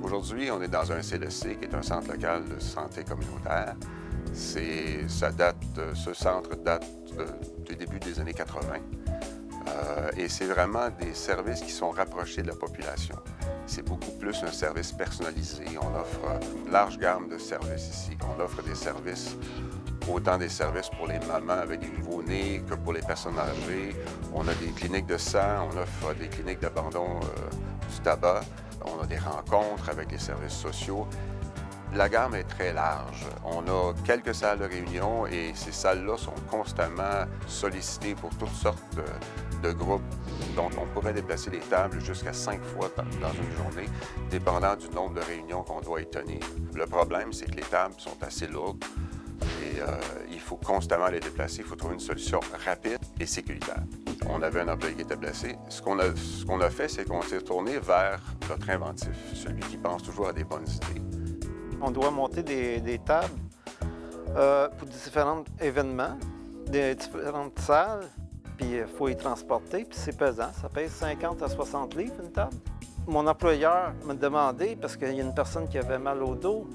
Aujourd'hui, on est dans un CLSC, qui est un centre local de santé communautaire. Ce centre date du début des années 80. Et c'est vraiment des services qui sont rapprochés de la population. C'est beaucoup plus un service personnalisé. On offre une large gamme de services ici. On offre des services, autant des services pour les mamans avec des nouveau-nés que pour les personnes âgées. On a des cliniques de sang, on offre des cliniques d'abandon du tabac. On a des rencontres avec les services sociaux. La gamme est très large. On a quelques salles de réunion et ces salles-là sont constamment sollicitées pour toutes sortes de groupes. Donc, on pourrait déplacer les tables jusqu'à 5 fois dans une journée, dépendant du nombre de réunions qu'on doit y tenir. Le problème, c'est que les tables sont assez lourdes et il faut constamment les déplacer. Il faut trouver une solution rapide et sécuritaire. On avait un employé qui était blessé. Ce qu'on a fait, c'est qu'on s'est tourné vers notre inventif, celui qui pense toujours à des bonnes idées. On doit monter des tables pour différents événements, des différentes salles, puis il faut y transporter, puis c'est pesant. Ça pèse 50 à 60 livres, une table. Mon employeur m'a demandé, parce qu'il y a une personne qui avait mal au dos,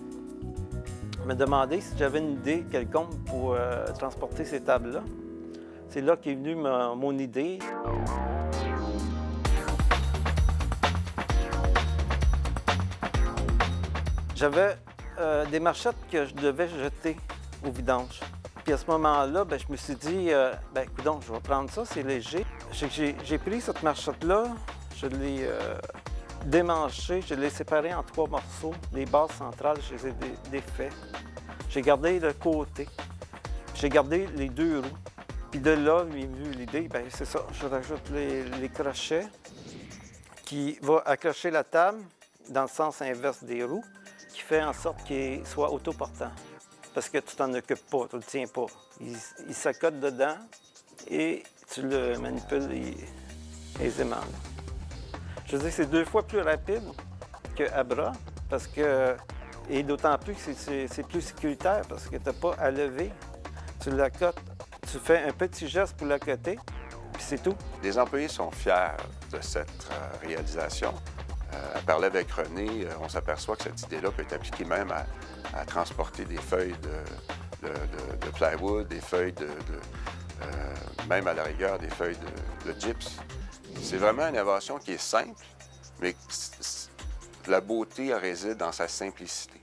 m'a demandé si j'avais une idée quelconque pour transporter ces tables-là. C'est là qu'est venue mon idée. J'avais des marchettes que je devais jeter au vidange. Puis à ce moment-là, je me suis dit, coudonc, je vais prendre ça, c'est léger. J'ai pris cette marchette-là, je l'ai démanchée, je l'ai séparée en 3 morceaux. Les bases centrales, je les ai défaites. J'ai gardé le côté. J'ai gardé les 2 roues. Puis de là, m'est venue l'idée, c'est ça, je rajoute les crochets qui vont accrocher la table dans le sens inverse des roues, qui fait en sorte qu'il soit autoportant. Parce que tu t'en occupes pas, tu le tiens pas. Il s'accote dedans et tu le manipules aisément. Je veux dire, c'est 2 fois plus rapide qu'à bras, parce que, et d'autant plus que c'est plus sécuritaire, parce que tu n'as pas à lever. Tu l'accotes. Tu fais un petit geste pour l'accoter, puis c'est tout. Les employés sont fiers de cette réalisation. À parler avec René, on s'aperçoit que cette idée-là peut être appliquée même à transporter des feuilles de plywood, des feuilles même à la rigueur, des feuilles de gyps. C'est vraiment une innovation qui est simple, mais la beauté réside dans sa simplicité.